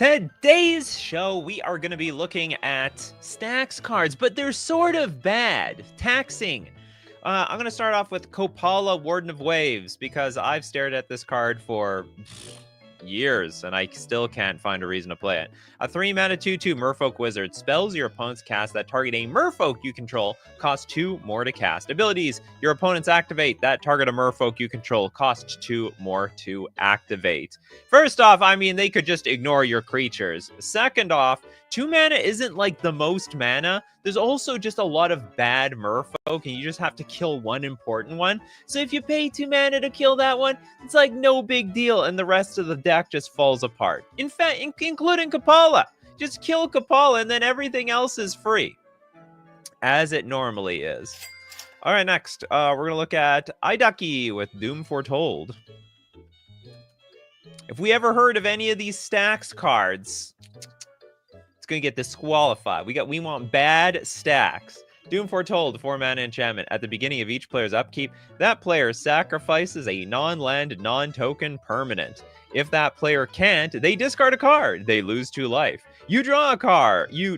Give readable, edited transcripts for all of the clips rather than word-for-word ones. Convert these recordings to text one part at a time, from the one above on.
Today's show, we are going to be looking at Stax cards, but they're sort of bad. Taxing. I'm going to start off with Kopala, Warden of Waves, because I've stared at this card for years, and I still can't find a reason to play it. A 3-mana 2/2 Merfolk Wizard. Spells your opponents cast that target a Merfolk you control cost 2 more to cast. Abilities your opponents activate that target a Merfolk you control cost 2 more to activate. First off, I mean, they could just ignore your creatures. Second off, 2 mana isn't like the most mana. There's also just a lot of bad Merfolk, and you just have to kill one important one. So if you pay 2 mana to kill that one, it's like no big deal, and the rest of the deck just falls apart. In fact, including Kopala. Just kill Kopala, and then everything else is free. As it normally is. All right, next, we're going to look at Iducky with Doom Foretold. If we ever heard of any of these Stax cards, it's going to get disqualified. We want bad Stax. Doom Foretold, 4-mana enchantment. At the beginning of each player's upkeep, that player sacrifices a non-land, non-token permanent. If that player can't, they discard a card. They lose 2 life. You draw a card. You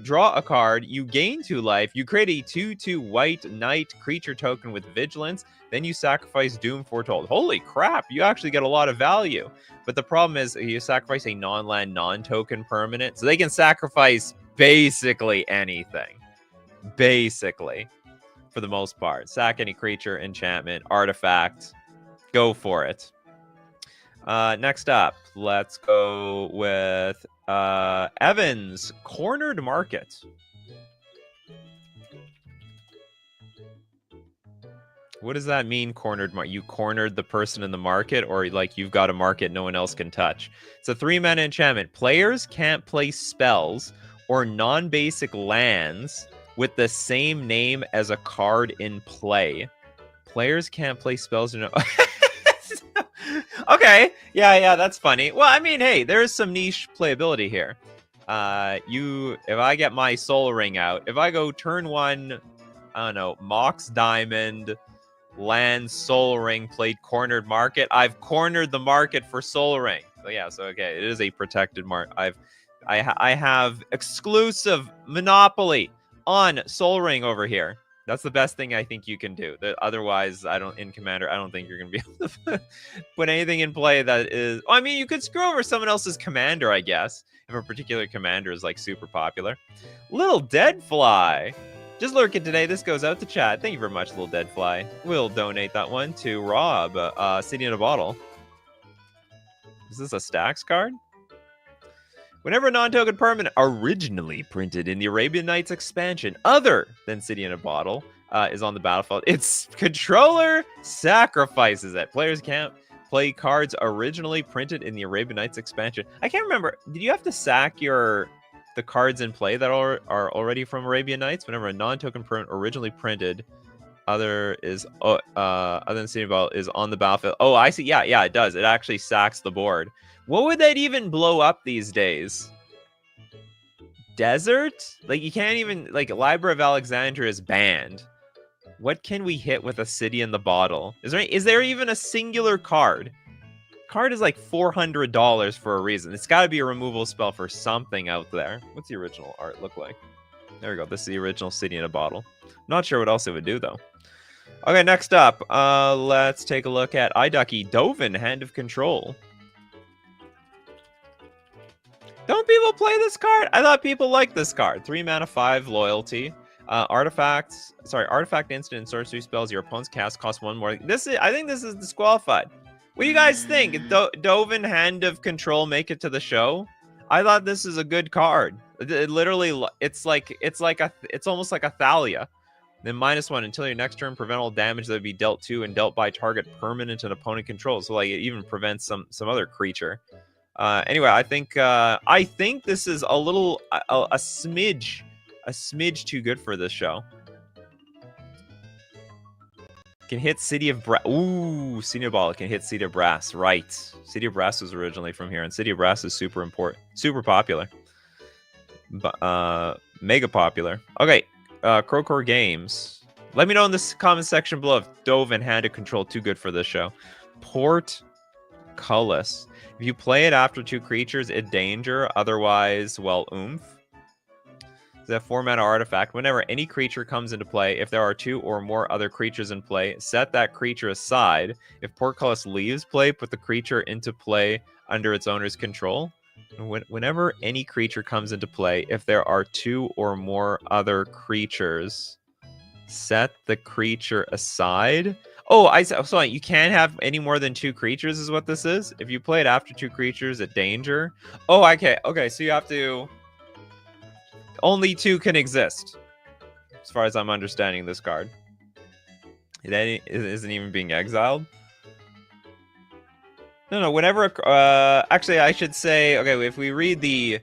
gain 2 life. You create a 2/2 white knight creature token with vigilance. Then you sacrifice Doom Foretold. Holy crap, you actually get a lot of value. But the problem is you sacrifice a non-land, non-token permanent. So they can sacrifice basically anything. Basically, for the most part. Sack any creature, enchantment, artifact. Go for it. Next up, let's go with Evans, Cornered Market. What does that mean, cornered market? You cornered the person in the market, or like you've got a market no one else can touch? It's a 3-mana enchantment. Players can't play spells or non-basic lands with the same name as a card in play. Players can't play spells or no... Okay, yeah, that's funny. Well, I mean, hey, there is some niche playability here. If I get my Soul Ring out, if I go turn 1, I don't know, Mox Diamond, land, Soul Ring, played Cornered Market, I've cornered the market for Soul Ring. So yeah, okay, it is a protected market. I have exclusive monopoly on Soul Ring over here. That's the best thing I think you can do. Otherwise, in Commander, I don't think you're going to be able to put anything in play that is... I mean, you could screw over someone else's commander, I guess, if a particular commander is, like, super popular. Little Deadfly. Just lurking today. This goes out to chat. Thank you very much, Little Deadfly. We'll donate that one to Rob, City in a Bottle. Is this a Stax card? Whenever a non-token permanent originally printed in the Arabian Nights expansion, other than City in a Bottle, is on the battlefield, its controller sacrifices it. Players can't play cards originally printed in the Arabian Nights expansion. I can't remember. Did you have to sack the cards in play that are already from Arabian Nights? Whenever a non-token permanent originally printed, other than City in a Bottle, is on the battlefield. Oh, I see. Yeah, it does. It actually sacks the board. What would that even blow up these days? Desert? Like, you can't even... Like, Library of Alexandria is banned. What can we hit with a City in the Bottle? Is there even a singular card? Card is like $400 for a reason. It's got to be a removal spell for something out there. What's the original art look like? There we go. This is the original City in a Bottle. Not sure what else it would do, though. Okay, next up. Let's take a look at Iducky, Dovin, Hand of Control. Don't people play this card? I thought people liked this card. 3-mana, 5 loyalty. Artifact instant and sorcery spells your opponent's cast cost 1 more. I think this is disqualified. What do you guys think? Dovin, Hand of Control, make it to the show? I thought this is a good card. It literally, it's almost like a Thalia. Then -1 until your next turn, prevent all damage that would be dealt to and dealt by target permanent and opponent controls. So like it even prevents some other creature. Anyway, I think this is a little a smidge too good for this show. Can hit City of Brass. Ooh, City of Ball can hit City of Brass. Right, City of Brass was originally from here, and City of Brass is super popular, mega popular. Okay, Crowcore Games. Let me know in the comment section below if Dove and Hand of Control too good for this show. Port Portcullis. If you play it after 2 creatures, it danger. Otherwise, well, oomph. It's a 4-mana artifact. Whenever any creature comes into play, if there are 2 or more other creatures in play, set that creature aside. If Portcullis leaves play, put the creature into play under its owner's control. Whenever any creature comes into play, if there are 2 or more other creatures, set the creature aside. Oh, so you can't have any more than 2 creatures is what this is? If you play it after 2 creatures at danger. Oh, okay. Okay, so you have to... Only 2 can exist, as far as I'm understanding this card. It isn't even being exiled. No, whenever... actually, I should say... Okay, if we read the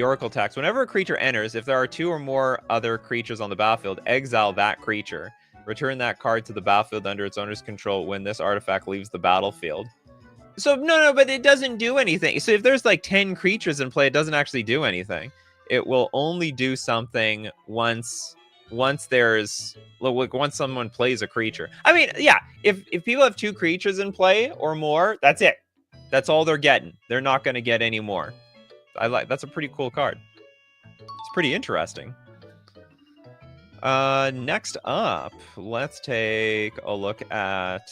Oracle text, whenever a creature enters, if there are 2 or more other creatures on the battlefield, exile that creature. Return that card to the battlefield under its owner's control when this artifact leaves the battlefield. So, no, but it doesn't do anything. So if there's like 10 creatures in play, it doesn't actually do anything. It will only do something once there's... once someone plays a creature. I mean, yeah, if people have 2 creatures in play or more, that's it. That's all they're getting. They're not going to get any more. That's a pretty cool card. It's pretty interesting. Next up, let's take a look at...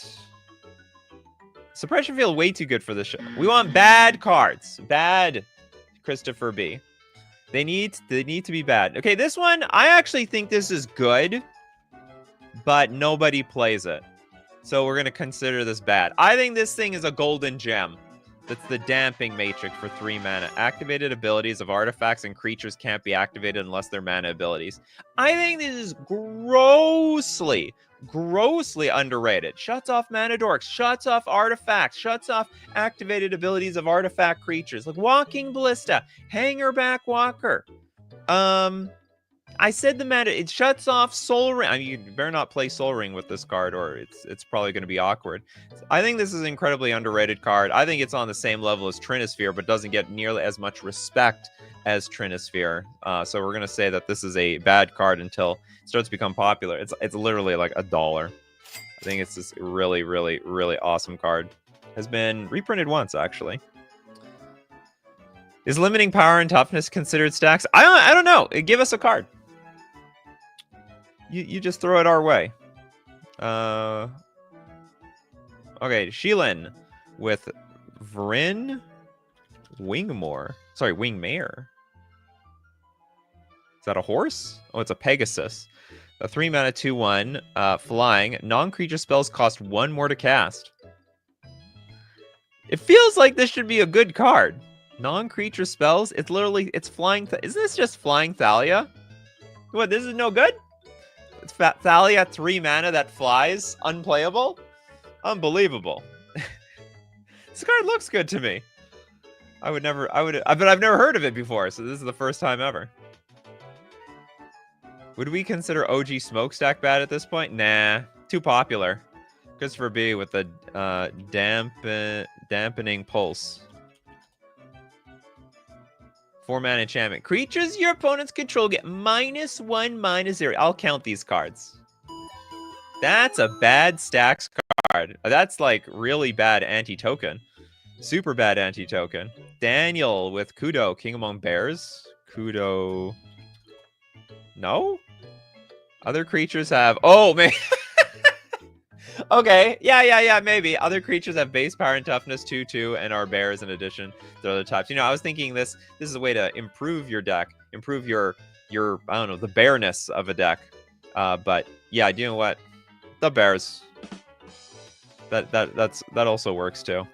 Suppression Field way too good for this show. We want bad cards. Bad Christopher B. They need to be bad. Okay, this one, I actually think this is good, but nobody plays it. So we're going to consider this bad. I think this thing is a golden gem. That's the Damping Matrix for 3 mana. Activated abilities of artifacts and creatures can't be activated unless they're mana abilities. I think this is grossly underrated. Shuts off mana dorks, shuts off artifacts, shuts off activated abilities of artifact creatures. Like Walking Ballista, Hangerback Walker. I said the mana, it shuts off Soul Ring. I mean, you better not play Soul Ring with this card or it's probably going to be awkward. I think this is an incredibly underrated card. I think it's on the same level as Trinisphere, but doesn't get nearly as much respect as Trinisphere. So we're going to say that this is a bad card until it starts to become popular. It's literally like $1. I think it's this really, really, really awesome card. Has been reprinted once, actually. Is limiting power and toughness considered stacks? I don't know. Give us a card. You just throw it our way. Okay, Sheelan with Vryn Wingmore. Sorry, Wingmare. Is that a horse? Oh, it's a Pegasus. A 3 mana 2/1 flying. Non-creature spells cost 1 more to cast. It feels like this should be a good card. Non-creature spells. It's flying. Isn't this just flying Thalia? What? This is no good? It's Thalia 3 mana that flies, unplayable? Unbelievable. This card looks good to me. But I've never heard of it before, so this is the first time ever. Would we consider OG Smokestack bad at this point? Nah, too popular. Christopher B with the dampening pulse. 4-mana enchantment. Creatures your opponents control get -1/-0. I'll count these cards. That's a bad Stax card. That's like really bad anti-token. Super bad anti-token. Daniel with Kudo, King Among Bears. Kudo. No? Other creatures have... Oh, man. Okay, yeah, maybe. Other creatures have base power and toughness 2/2 and are bears in addition to other types. You know, I was thinking this is a way to improve your deck, improve your I don't know, the bareness of a deck. But yeah, you know what? The bears. That also works too.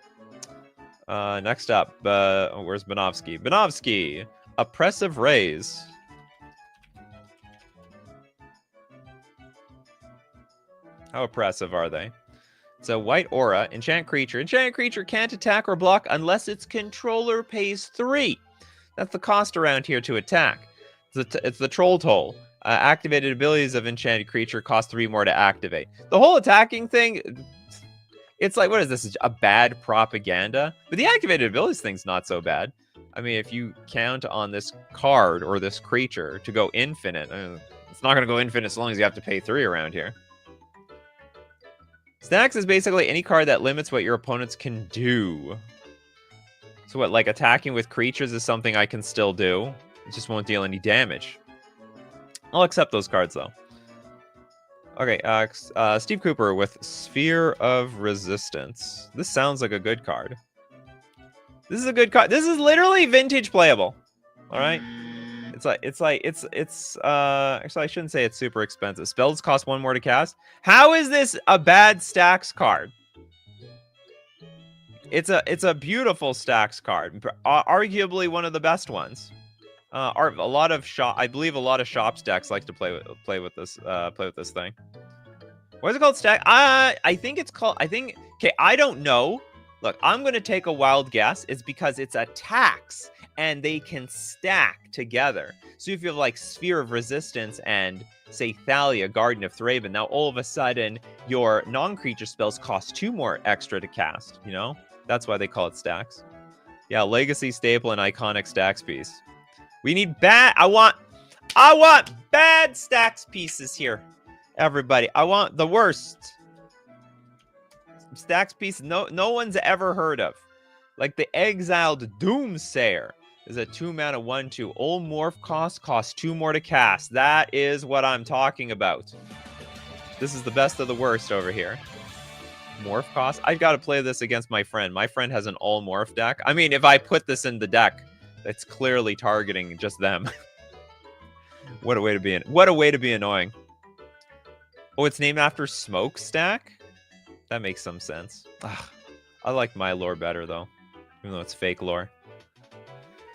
Next up, where's Banovsky? Banovsky, Oppressive Rays. How oppressive are they? It's a white aura, enchant creature. Enchanted creature can't attack or block unless its controller pays 3. That's the cost around here to attack. It's the troll toll. Activated abilities of enchanted creature cost 3 more to activate. The whole attacking thing, it's like, what is this? A bad propaganda? But the activated abilities thing's not so bad. I mean, if you count on this card or this creature to go infinite, it's not going to go infinite as long as you have to pay 3 around here. Stax is basically any card that limits what your opponents can do. So what, like attacking with creatures is something I can still do. It just won't deal any damage. I'll accept those cards, though. Okay, Steve Cooper with Sphere of Resistance. This sounds like a good card. This is a good card. This is literally vintage playable. All right? Actually, I shouldn't say it's super expensive. Spells cost 1 more to cast. How is this a bad Stax card? It's a beautiful Stax card. Arguably one of the best ones. I believe a lot of shop decks like to play with this thing. What is it called? Stack? I think it's called. Okay, I don't know. Look, I'm gonna take a wild guess. It's because it's a tax, and they can stack together. So if you have like Sphere of Resistance and say Thalia, Guardian of Thraben, now all of a sudden your non-creature spells cost 2 more extra to cast. You know, that's why they call it Stax. Yeah, Legacy staple and iconic Stax piece. We need bad. I want bad Stax pieces here, everybody. I want the worst Stax piece no one's ever heard of, like the Exiled Doomsayer is a 2-mana 1/2. All morph costs 2 more to cast. That is what I'm talking about. This is the best of the worst over here. Morph cost. I've got to play this against my friend. My friend has an all morph deck. I mean, if I put this in the deck, it's clearly targeting just them. What a way to be annoying. Oh, it's named after Smokestack? That makes some sense. Ugh, I like my lore better though, even though it's fake lore.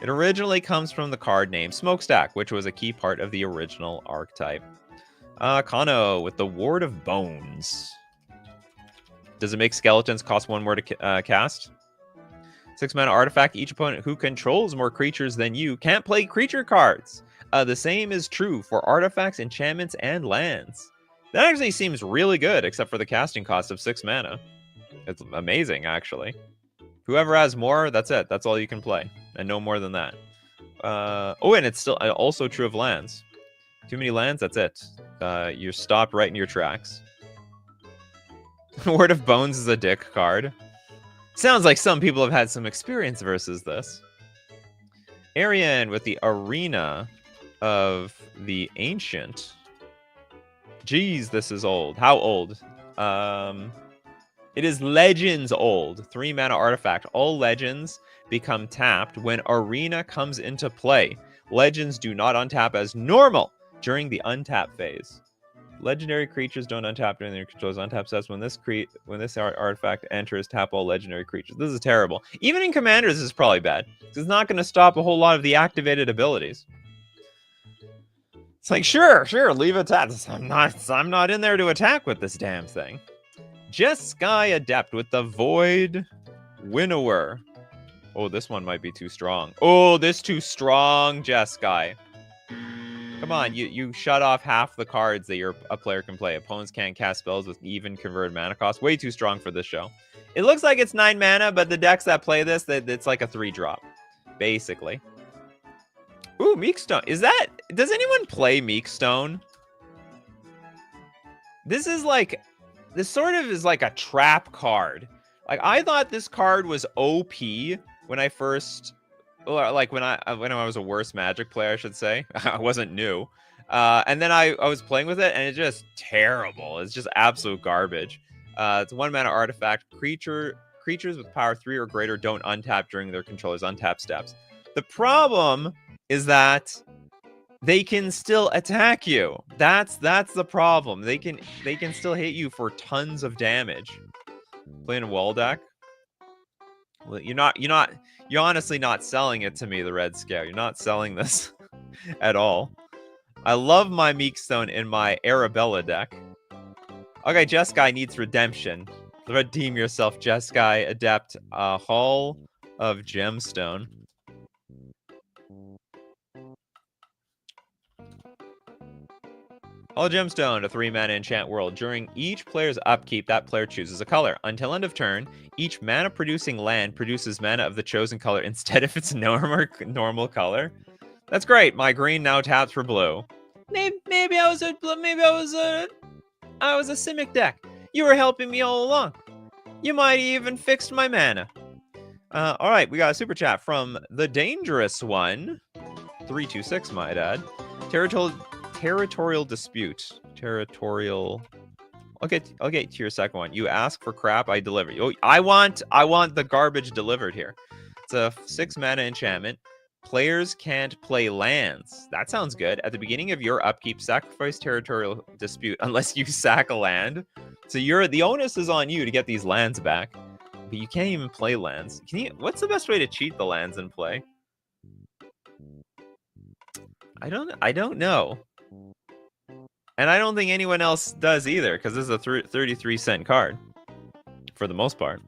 It originally comes from the card name Smokestack, which was a key part of the original archetype. Kano with the Ward of Bones. Does it make skeletons cost 1 more to cast? 6-mana artifact. Each opponent who controls more creatures than you can't play creature cards. The same is true for artifacts, enchantments, and lands. That actually seems really good, except for the casting cost of 6 mana. It's amazing, actually. Whoever has more, that's it. That's all you can play, and no more than that. Oh, and it's still also true of lands. Too many lands, that's it. You're stopped right in your tracks. Word of Bones is a dick card. Sounds like some people have had some experience versus this. Arian with the Arena of the Ancient. Jeez, this is old. How old? It is Legends old. 3-mana artifact. All Legends become tapped when Arena comes into play. Legends do not untap as normal during the untap phase. Legendary creatures don't untap during their control's untap sets. When this artifact enters, tap all legendary creatures. This is terrible. Even in Commanders, this is probably bad. It's not going to stop a whole lot of the activated abilities. It's like, sure, leave attacks. I'm not in there to attack with this damn thing. Jeskai Adept with the Void Winnower. Oh, this one might be too strong. Oh, this too strong, Jeskai. Come on, you shut off half the cards that a player can play. Opponents can't cast spells with even converted mana cost. Way too strong for this show. It looks like it's 9 mana, but the decks that play this, it's like a 3-drop, basically. Ooh, Meekstone. Does anyone play Meekstone? This sort of is like a trap card. Like, I thought this card was OP when I first, like when I was a worse Magic player, I should say. I wasn't new. And then I was playing with it, and it's just terrible. It's just absolute garbage. It's a 1-mana artifact. Creatures with power 3 or greater don't untap during their controller's untap steps. The problem is that they can still attack you. That's the problem. They can still hit you for tons of damage. Playing a wall deck. Well, you're honestly not selling it to me, the Red Scale. You're not selling this at all. I love my Meekstone in my Arabella deck. Okay, Jeskai needs redemption. Redeem yourself, Jeskai Adept. Hall of Gemstone. Hall of Gemstone, a 3-mana enchant world. During each player's upkeep, that player chooses a color. Until end of turn, each mana-producing land produces mana of the chosen color instead of its normal color. That's great. My green now taps for blue. Maybe I was a Simic deck. You were helping me all along. You might even fixed my mana. All right, we got a super chat from the dangerous one, 326, might add. Territorial dispute. Territorial. I'll get to your second one. You ask for crap, I deliver. Oh, I want the garbage delivered here. It's a 6 mana enchantment. Players can't play lands. That sounds good. At the beginning of your upkeep, sacrifice territorial dispute unless you sack a land. So the onus is on you to get these lands back. But you can't even play lands. What's the best way to cheat the lands in play? I don't know. And I don't think anyone else does either, because this is a 33-cent card. For the most part.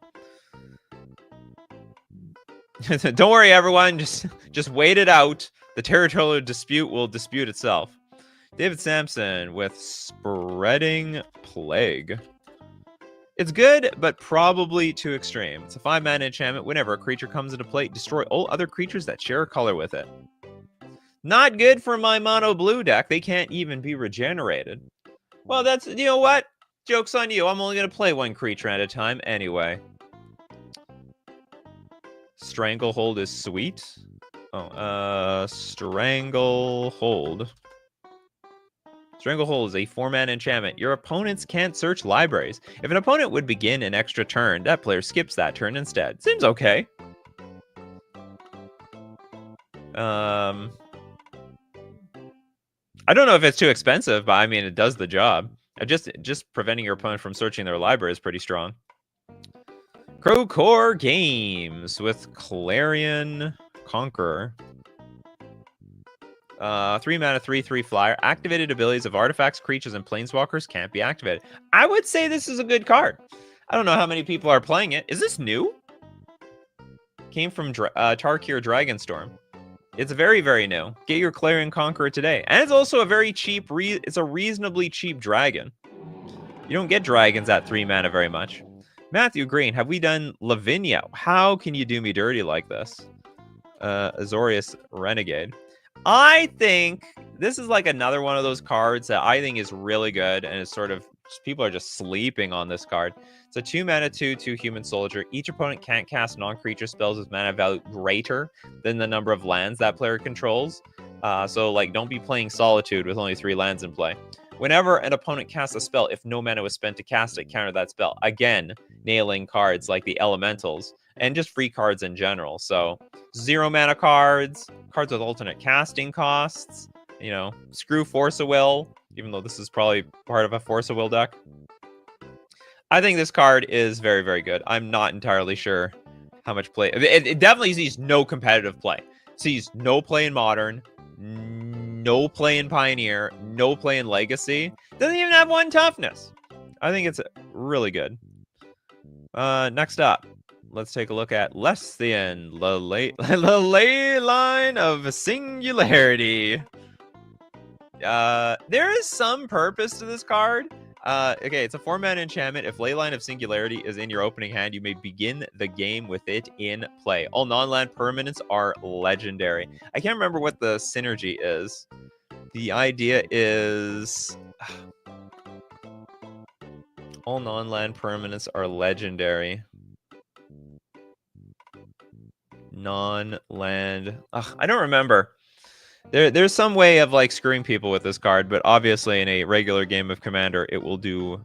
Don't worry, everyone. Just wait it out. The territorial dispute will dispute itself. David Sampson with Spreading Plague. It's good, but probably too extreme. It's a 5-mana enchantment. Whenever a creature comes into play, destroy all other creatures that share a color with it. Not good for my mono blue deck. They can't even be regenerated. Well, you know what? Joke's on you. I'm only going to play one creature at a time anyway. Stranglehold is sweet. Oh, Stranglehold. Stranglehold is a 4-mana enchantment. Your opponents can't search libraries. If an opponent would begin an extra turn, that player skips that turn instead. Seems okay. I don't know if it's too expensive, but I mean, it does the job. Just preventing your opponent from searching their library is pretty strong. Crowcore Games with Clarion Conqueror. 3-mana, 3/3 flyer. Activated abilities of artifacts, creatures, and planeswalkers can't be activated. I would say this is a good card. I don't know how many people are playing it. Is this new? Came from Tarkir Dragonstorm. It's very, very new. Get your Clarion Conqueror today. And it's also a very cheap, it's a reasonably cheap dragon. You don't get dragons at 3 mana very much. Matthew Green, have we done Lavinia? How can you do me dirty like this? Azorius Renegade. I think this is like another one of those cards that I think is really good, and it's sort of people are just sleeping on this card. It's a 2-mana 2/2 human soldier. Each opponent can't cast non-creature spells with mana value greater than the number of lands that player controls. So like, don't be playing Solitude with only 3 lands in play. Whenever an opponent casts a spell, if no mana was spent to cast it, counter that spell. Again, nailing cards like the elementals and just free cards in general. So 0 mana cards with alternate casting costs, you know, screw Force of Will, even though this is probably part of a Force of Will deck. I think this card is very, very good. I'm not entirely sure how much play. It definitely sees no competitive play. Sees no play in Modern, no play in Pioneer, no play in Legacy. Doesn't even have 1 toughness. I think it's really good. Next up, let's take a look at Lesthian, the ley line of singularity. There is some purpose to this card. Okay, it's a 4-mana enchantment. If Leyline of Singularity is in your opening hand, you may begin the game with it in play. All non-land permanents are legendary. I can't remember what the synergy is. The idea is all non-land permanents are legendary. Non-land. I don't remember. There's some way of like screwing people with this card, but obviously in a regular game of Commander, I'll do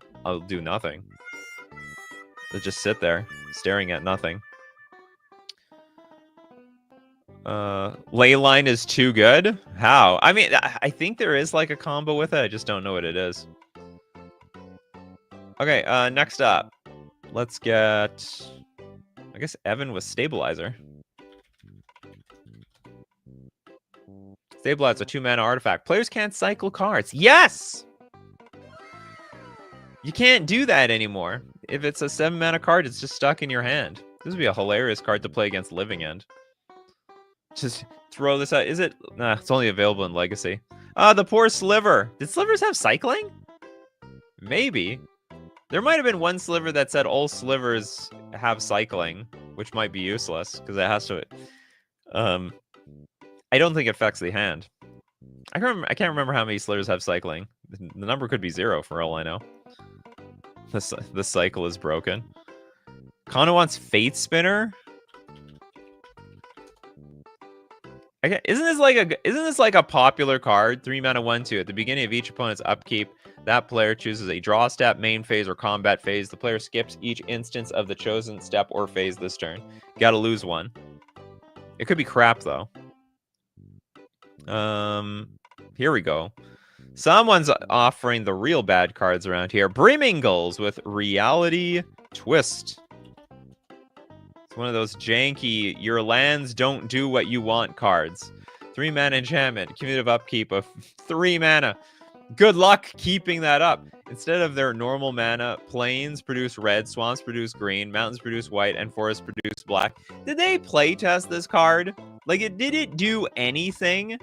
nothing. It'll just sit there, staring at nothing. Leyline is too good? How? I mean, I think there is like a combo with it. I just don't know what it is. Okay, next up. Let's get, I guess, Evan with Stabilizer. Stabilize a 2-mana artifact. Players can't cycle cards. Yes! You can't do that anymore. If it's a 7-mana card, it's just stuck in your hand. This would be a hilarious card to play against Living End. Just throw this out. Is it? Nah, it's only available in Legacy. The poor Sliver. Did Slivers have cycling? Maybe. There might have been one Sliver that said all Slivers have cycling, which might be useless because it has to. I don't think it affects the hand. I can't remember how many Slivers have cycling. The number could be 0 for all I know. The cycle is broken. Kana wants Fate Spinner. Isn't this like a popular card? 3 mana 1/2. At the beginning of each opponent's upkeep, that player chooses a draw step, main phase, or combat phase. The player skips each instance of the chosen step or phase this turn. Gotta lose one. It could be crap though. Here we go. Someone's offering the real bad cards around here. Brimingles with Reality Twist. It's one of those janky, your lands don't do what you want cards. 3 mana enchantment, cumulative upkeep of 3 mana. Good luck keeping that up. Instead of their normal mana, plains produce red, swamps produce green, mountains produce white, and forests produce black. Did they playtest this card? Like, did it do anything?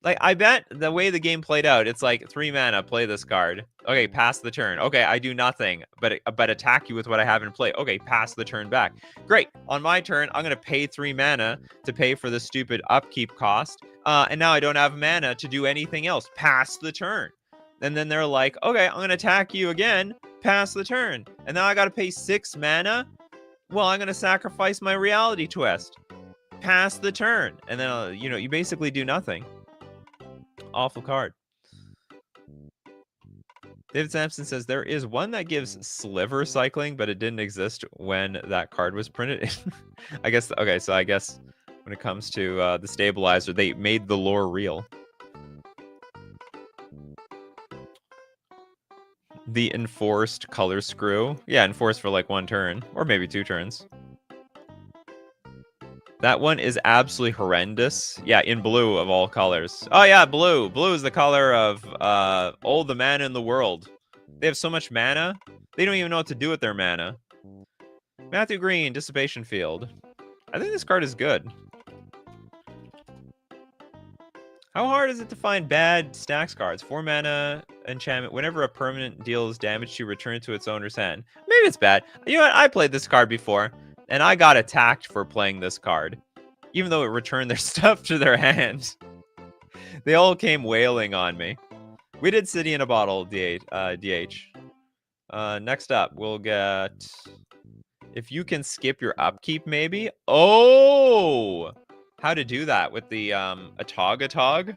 Like, I bet the way the game played out, it's like 3 mana, play this card. Okay, pass the turn. Okay, I do nothing, but attack you with what I have in play. Okay, pass the turn back. Great. On my turn, I'm going to pay 3 mana to pay for the stupid upkeep cost. And now I don't have mana to do anything else. Pass the turn. And then they're like, okay, I'm going to attack you again. Pass the turn. And now I got to pay 6 mana? Well, I'm going to sacrifice my Reality Twist. Pass the turn. And then, you basically do nothing. Awful card. David Sampson says there is one that gives sliver cycling, but it didn't exist when that card was printed. I guess, okay, so I guess when it comes to the stabilizer, they made the lore real. The enforced color screw. Yeah, enforced for like 1 turn, or maybe 2 turns. That one is absolutely horrendous. Yeah, in blue of all colors. Oh yeah, blue. Blue is the color of all the mana in the world. They have so much mana, they don't even know what to do with their mana. Matthew Green, Dissipation Field. I think this card is good. How hard is it to find bad Stax cards? 4 mana enchantment. Whenever a permanent deals damage to return to its owner's hand. Maybe it's bad. You know what? I played this card before. And I got attacked for playing this card, even though it returned their stuff to their hand. They all came wailing on me. We did City in a Bottle, DH. Next up, we'll get... If you can skip your upkeep, maybe? Oh! How to do that with the Atog?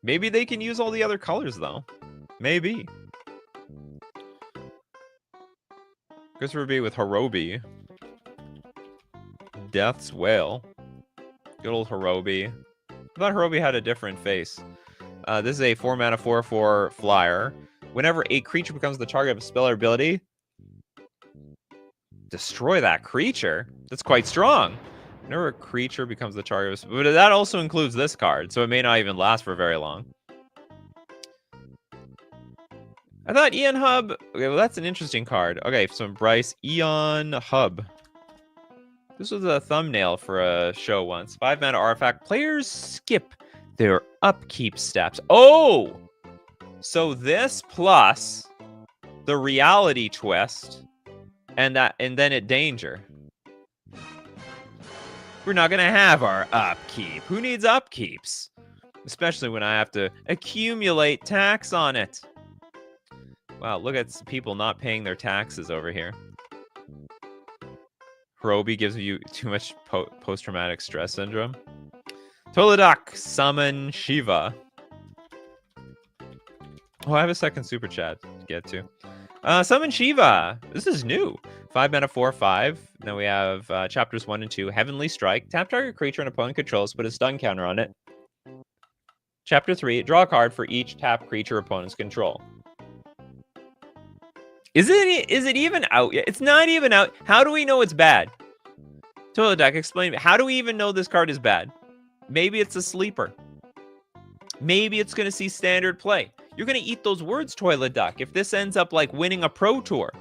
Maybe they can use all the other colors, though. Maybe. Christopher B with Hirobi. Death's Wail. Good old Hirobi. I thought Hirobi had a different face. This is a 4 mana 4/4 flyer. Whenever a creature becomes the target of a spell or ability, destroy that creature. That's quite strong. Whenever a creature becomes the target of, but that also includes this card, so it may not even last for very long. I thought Eon Hub... Okay, well, that's an interesting card. Okay, so Bryce, Eon Hub. This was a thumbnail for a show once. 5 mana artifact. Players skip their upkeep steps. Oh! So this plus the Reality Twist and then it danger. We're not going to have our upkeep. Who needs upkeeps? Especially when I have to accumulate tax on it. Wow, look at people not paying their taxes over here. Hirobi gives you too much post-traumatic stress syndrome. Toladak, summon Shiva. Oh, I have a second super chat to get to. Summon Shiva. This is new. 5 mana 4/5. Then we have chapters 1 and 2. Heavenly Strike. Tap target creature an opponent controls. Put a stun counter on it. Chapter 3. Draw a card for each tap creature opponent's control. Is it even out yet? It's not even out. How do we know it's bad? Toilet Deck, explain me. How do we even know this card is bad? Maybe it's a sleeper. Maybe it's going to see standard play. You're going to eat those words, Toilet Duck, if this ends up like winning a pro tour.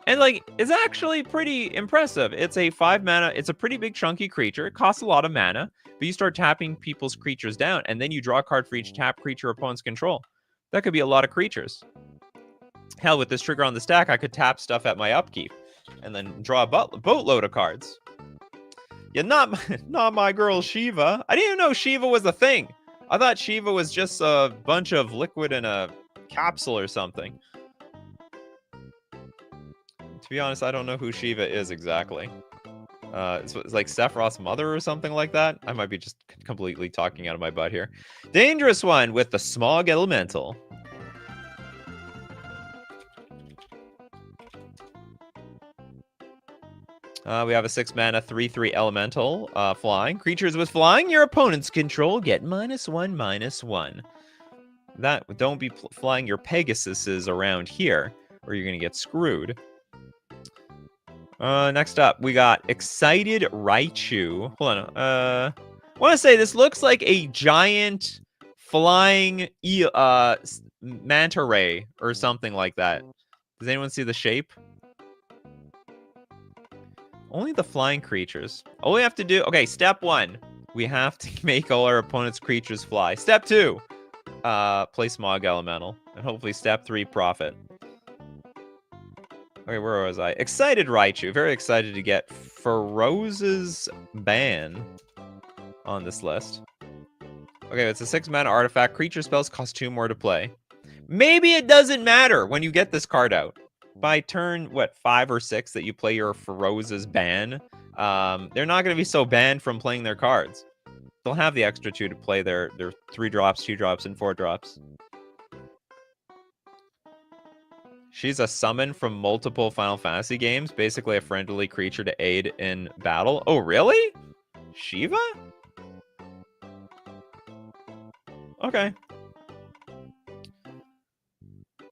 And like, it's actually pretty impressive. It's a 5 mana. It's a pretty big chunky creature. It costs a lot of mana, but you start tapping people's creatures down, and then you draw a card for each tap creature opponent's control. That could be a lot of creatures. Hell, with this trigger on the stack, I could tap stuff at my upkeep and then draw a boatload of cards. Yeah, not my girl Shiva. I didn't even know Shiva was a thing. I thought Shiva was just a bunch of liquid in a capsule or something. To be honest, I don't know who Shiva is exactly. It's like Sephiroth's mother or something like that. I might be just completely talking out of my butt here. Dangerous one with the Smog Elemental. We have a 6-mana 3/3 elemental flying. Creatures with flying your opponent's control get -1/-1. That don't be flying your Pegasuses around here, or you're gonna get screwed. Next up, we got Excited Raichu. Hold on. I want to say this looks like a giant flying manta ray or something like that. Does anyone see the shape? Only the flying creatures. All we have to do... Okay, step 1. We have to make all our opponent's creatures fly. Step 2. Play Smog Elemental. And hopefully step 3, profit. Okay, where was I? Excited Raichu. Very excited to get Feroze's ban on this list. Okay, it's a 6-mana artifact. Creature spells cost 2 more to play. Maybe it doesn't matter when you get this card out. By turn, 5 or 6 that you play your Feroze's ban, they're not going to be so banned from playing their cards. They'll have the extra 2 to play their 3 drops, 2 drops, and 4 drops. She's a summon from multiple Final Fantasy games, basically a friendly creature to aid in battle. Oh, really? Shiva? Okay.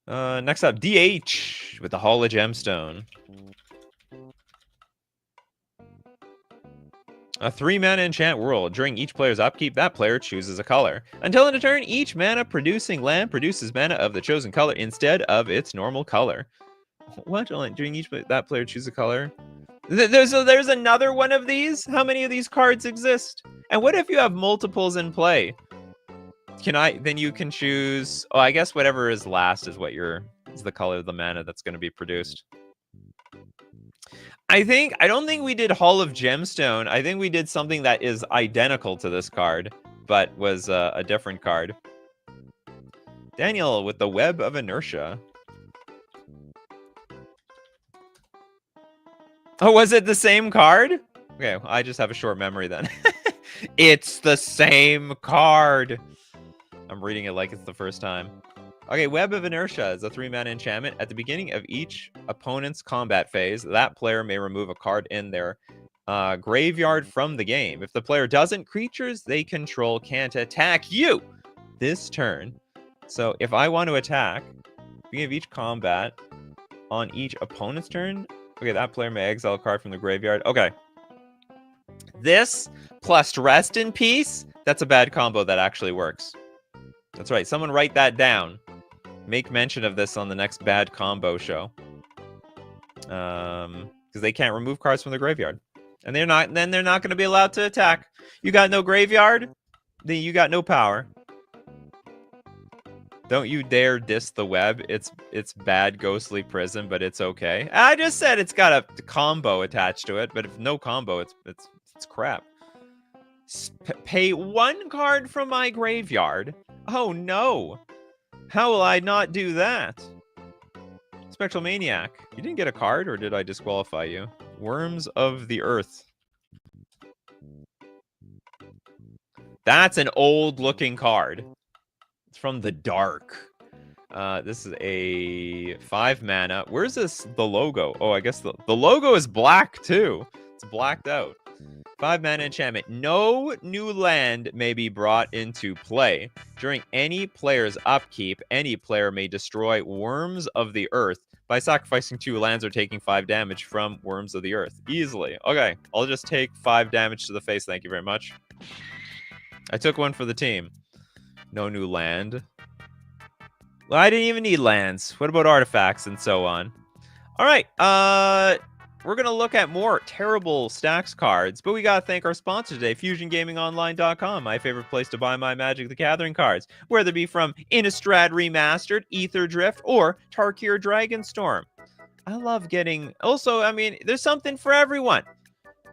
Next up, DH with the Hall of Gemstone. A 3-mana enchant world. During each player's upkeep, that player chooses a color. Until end of turn, each mana-producing land produces mana of the chosen color instead of its normal color. What? During each that player chooses a color? There's another one of these? How many of these cards exist? And what if you have multiples in play? Then you can choose... Oh, I guess whatever is last is the color of the mana that's going to be produced. I don't think we did Hall of Gemstone. I think we did something that is identical to this card, but was a different card. Daniel with the Web of Inertia. Oh, was it the same card? Okay, I just have a short memory then. It's the same card. I'm reading it like it's the first time. Okay, Web of Inertia is a 3-mana enchantment. At the beginning of each opponent's combat phase, that player may remove a card in their graveyard from the game. If the player doesn't, creatures they control can't attack you this turn. So if I want to attack, beginning of each combat on each opponent's turn, okay, that player may exile a card from the graveyard. Okay. This plus Rest in Peace, that's a bad combo that actually works. That's right. Someone write that down. Make mention of this on the next bad combo show. Because they can't remove cards from the graveyard. And they're not going to be allowed to attack. You got no graveyard? Then you got no power. Don't you dare diss the web. It's bad ghostly prison, but it's okay. I just said it's got a combo attached to it, but if no combo, it's crap. Pay 1 card from my graveyard. Oh no. How will I not do that? Spectral Maniac. You didn't get a card, or did I disqualify you? Worms of the Earth. That's an old-looking card. It's from the Dark. This is a 5-mana. Where's the logo? Oh, I guess the logo is black, too. It's blacked out. 5-mana enchantment. No new land may be brought into play. During any player's upkeep, any player may destroy Worms of the Earth by sacrificing 2 lands or taking 5 damage from Worms of the Earth. Easily. Okay, I'll just take 5 damage to the face. Thank you very much. I took 1 for the team. No new land. Well, I didn't even need lands. What about artifacts and so on? All right, we're going to look at more terrible Stax cards, but we got to thank our sponsor today, FusionGamingOnline.com, my favorite place to buy my Magic the Gathering cards, whether it be from Innistrad Remastered, Ether Drift, or Tarkir Dragonstorm. I love getting... Also, I mean, there's something for everyone.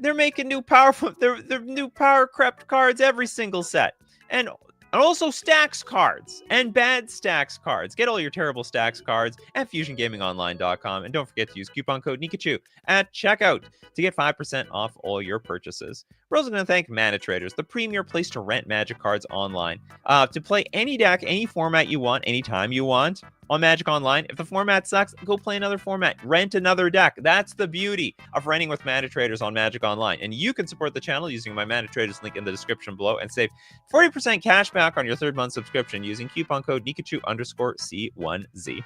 They're making new powerful... They're new power crept cards every single set. And And also Stax cards and bad Stax cards. Get all your terrible Stax cards at FusionGamingOnline.com. And don't forget to use coupon code Nikachu at checkout to get 5% off all your purchases. We're also going to thank Mana Traders, the premier place to rent Magic cards online. To play any deck, any format you want, anytime you want on Magic Online. If the format sucks, go play another format. Rent another deck. That's the beauty of renting with Mana Traders on Magic Online. And you can support the channel using my Mana Traders link in the description below and save 40% cash back on your 3rd month subscription using coupon code Nikachu_C1Z.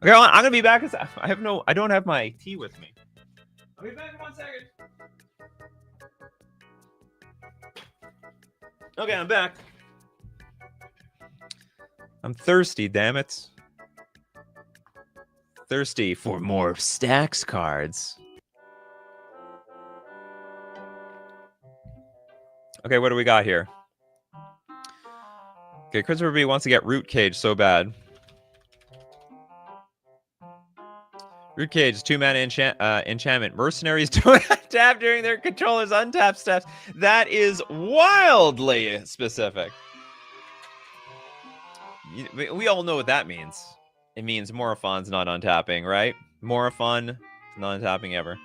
Okay, I'm going to be back. I don't have my tea with me. I'll be back in 1 second. Okay, I'm back. I'm thirsty, damn it. Thirsty for more Stax cards. Okay, what do we got here? Okay, Christopher B wants to get Root Cage so bad. Root Cage, 2-mana enchantment. Mercenaries don't tap during their controller's untap steps. That is wildly specific. We all know what that means. It means Morophon's not untapping, right? Morophon, not untapping ever.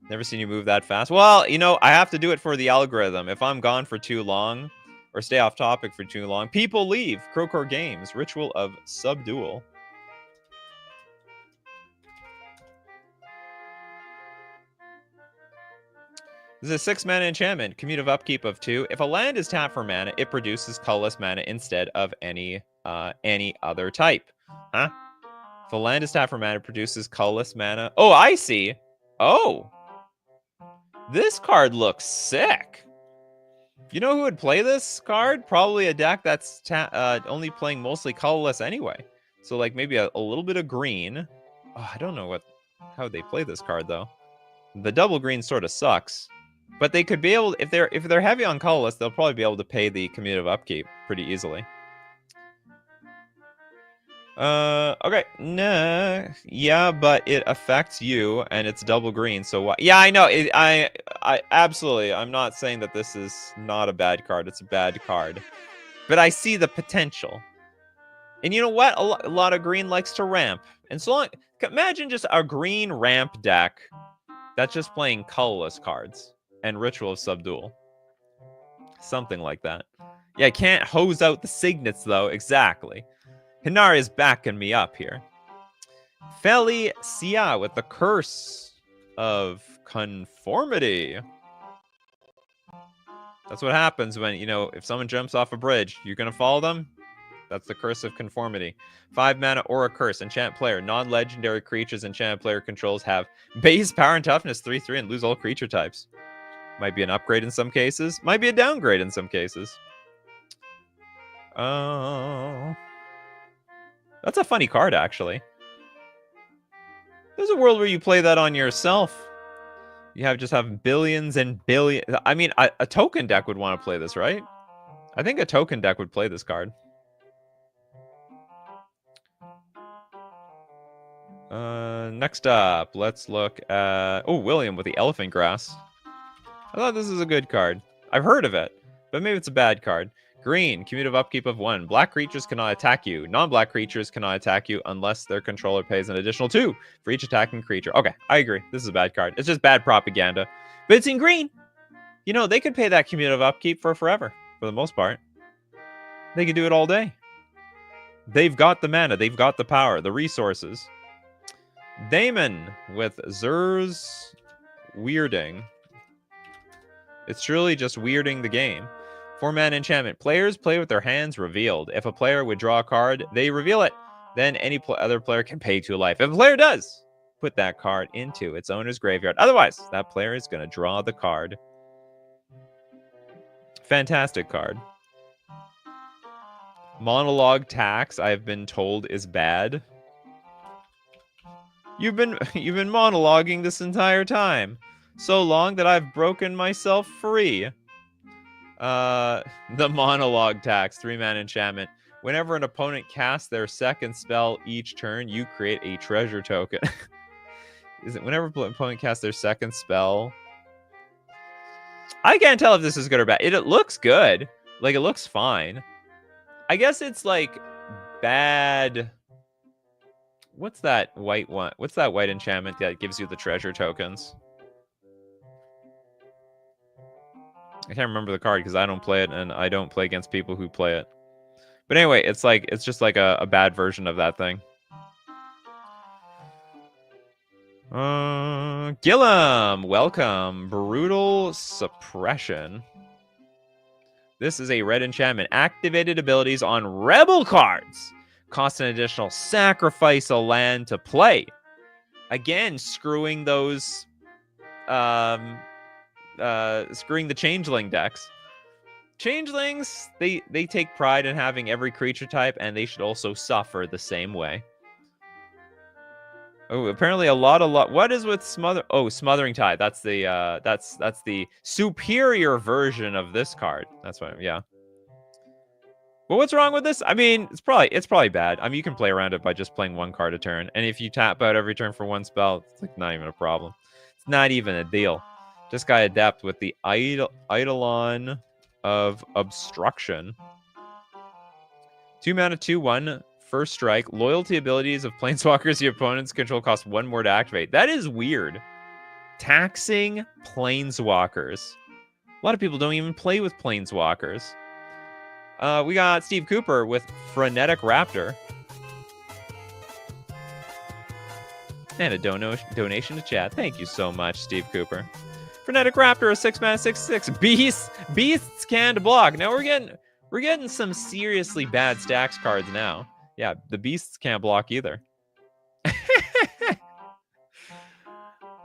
Never seen you move that fast. Well, you know, I have to do it for the algorithm. If I'm gone for too long or stay off topic for too long, people leave. Crowcore Games, Ritual of Subdual. This is a 6-mana enchantment, commutative upkeep of 2. If a land is tapped for mana, it produces colorless mana instead of any other type. Huh? If a land is tapped for mana, it produces colorless mana. Oh, I see. Oh. This card looks sick. You know who would play this card? Probably a deck that's only playing mostly colorless anyway. So like maybe a little bit of green. Oh, I don't know how they play this card though. The double green sort of sucks. But they could be able, if they're heavy on colorless, they'll probably be able to pay the commutative upkeep pretty easily. Okay, nah, yeah, but it affects you, and it's double green, so what? Yeah, I know, I absolutely, I'm not saying that this is not a bad card, it's a bad card. But I see the potential. And you know what? A lot of green likes to ramp. And so long, imagine just a green ramp deck that's just playing colorless cards. And Ritual of Subdual. Something like that. Yeah, I can't hose out the signets, though. Exactly. Hinari is backing me up here. Felicia with the Curse of Conformity. That's what happens when, you know, if someone jumps off a bridge, you're going to follow them? That's the Curse of Conformity. 5-mana Aura Curse. Enchant player. Non-legendary creatures enchanted player controls have base power and toughness 3/3 and lose all creature types. Might be an upgrade in some cases. Might be a downgrade in some cases. Oh. That's a funny card, actually. There's a world where you play that on yourself. You just have billions and billions. I mean, a token deck would want to play this, right? I think a token deck would play this card. Next up, let's look at... Oh, William with the Elephant Grass. I thought this is a good card. I've heard of it, but maybe it's a bad card. Green, commutative upkeep of 1. Black creatures cannot attack you. Non-black creatures cannot attack you unless their controller pays an additional 2 for each attacking creature. Okay, I agree. This is a bad card. It's just bad propaganda. But it's in green. You know, they could pay that commutative upkeep for forever, for the most part. They could do it all day. They've got the mana. They've got the power, the resources. Damon with Zer's Weirding. It's truly just weirding the game. 4-mana enchantment. Players play with their hands revealed. If a player would draw a card, they reveal it. Then any other player can pay 2 life. If a player does, put that card into its owner's graveyard. Otherwise, that player is going to draw the card. Fantastic card. Monologue Tax, I've been told, is bad. You've been monologuing this entire time. So long that I've broken myself free. The Monologue Tax, 3-mana enchantment. Whenever an opponent casts their second spell each turn, you create a treasure token. Is it whenever an opponent casts their second spell? I can't tell if this is good or bad. It looks good. Like, it looks fine. I guess it's like bad. What's that white one? What's that white enchantment that gives you the treasure tokens? I can't remember the card because I don't play it, and I don't play against people who play it. But anyway, it's just like a bad version of that thing. Gillum, welcome. Brutal Suppression. This is a red enchantment. Activated abilities on rebel cards cost an additional sacrifice a land to play. Again, screwing those, screwing the changeling decks. Changelings, they take pride in having every creature type, and they should also suffer the same way. Oh, apparently a lot. What is with smother? Oh, Smothering Tide. That's the that's the superior version of this card. That's what. Yeah. Well, what's wrong with this? I mean, it's probably bad. I mean, you can play around it by just playing one card a turn, and if you tap out every turn for one spell, it's like not even a problem. It's not even a deal. Just got adept with the Eidolon of Obstruction. 2 mana, 2/1. First strike. Loyalty abilities of planeswalkers your opponents control cost 1 more to activate. That is weird. Taxing planeswalkers. A lot of people don't even play with planeswalkers. We got Steve Cooper with Frenetic Raptor. And a donation to chat. Thank you so much, Steve Cooper. Frenetic Raptor, a 6 mana, 6/6. Beasts can't block. Now we're getting some seriously bad Stax cards now. Yeah, the Beasts can't block either.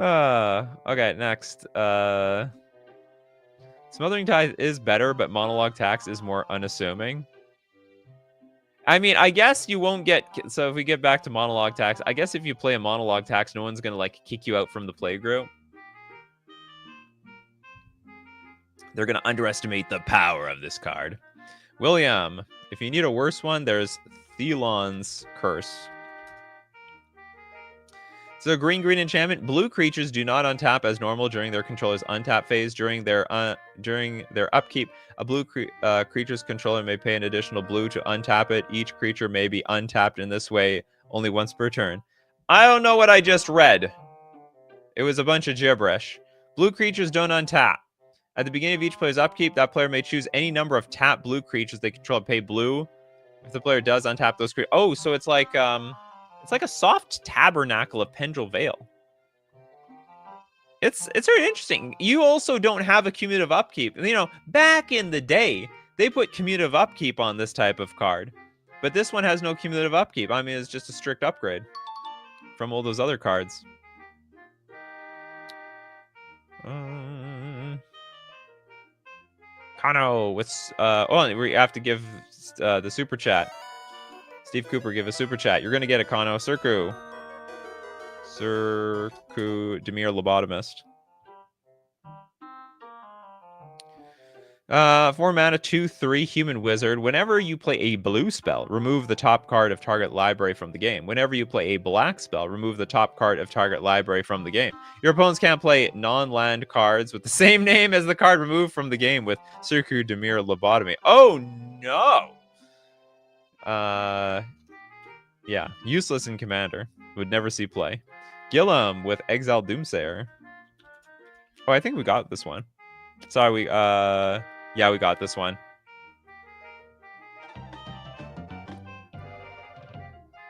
Okay, next. Smothering Tide is better, but Monologue Tax is more unassuming. I mean, I guess you won't get... So if we get back to Monologue Tax, I guess if you play a Monologue Tax, no one's going to, like, kick you out from the playgroup. They're going to underestimate the power of this card. William, if you need a worse one, there's Thelon's Curse. So green enchantment. Blue creatures do not untap as normal during their controller's untap phase. During their upkeep, a blue creature's controller may pay an additional blue to untap it. Each creature may be untapped in this way only once per turn. I don't know what I just read. It was a bunch of gibberish. Blue creatures don't untap. At the beginning of each player's upkeep, that player may choose any number of tapped blue creatures they control and pay blue. If the player does untap those creatures... Oh, so it's like a soft tabernacle of Pendrell Vale. It's very interesting. You also don't have a cumulative upkeep. You know, back in the day, they put cumulative upkeep on this type of card. But this one has no cumulative upkeep. I mean, it's just a strict upgrade from all those other cards. Kano with... we have to give the super chat. Steve Cooper, give a super chat. You're going to get a Kano. Surku, Demir Lobotomist. 4 mana, 2/3 Human Wizard. Whenever you play a blue spell, remove the top card of target library from the game. Whenever you play a black spell, remove the top card of target library from the game. Your opponents can't play non-land cards with the same name as the card removed from the game with Surku Demir Lobotomy. Oh, no! Yeah, useless in Commander. Would never see play. Gillum with Exile Doomsayer. Oh, I think we got this one. Sorry, yeah, we got this one.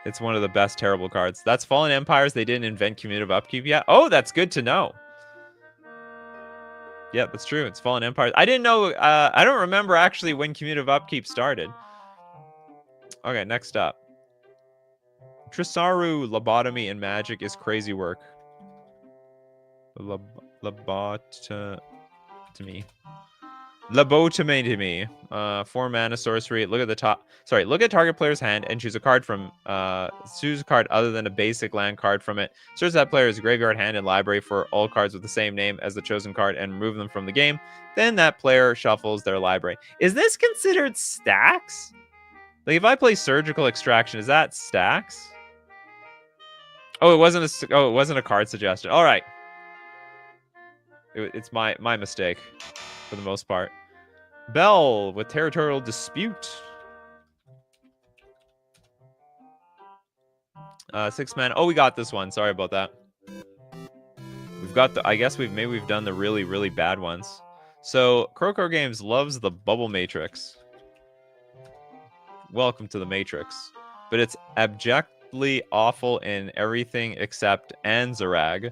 It's one of the best terrible cards. That's Fallen Empires. They didn't invent cumulative upkeep yet. Oh, that's good to know. Yeah, that's true. It's Fallen Empires. I didn't know. I don't remember actually when cumulative upkeep started. Okay, next up. Trisaru Lobotomy in Magic is crazy work. Lobotomy. 4 mana sorcery. Look at the top. Sorry, look at target player's hand and choose a card from choose a card other than a basic land card from it. Search that player's graveyard, hand, and library for all cards with the same name as the chosen card and remove them from the game. Then that player shuffles their library. Is this considered Stax? Like if I play Surgical Extraction, is that Stax? Oh, it wasn't a card suggestion. All right. It's my mistake for the most part. Bell with Territorial Dispute. 6 mana. Oh, we got this one. Sorry about that. We've got the. I guess we've done the really, really bad ones. So Crowcore Games loves the Bubble Matrix. Welcome to the Matrix. But it's abjectly awful in everything except Anzarag.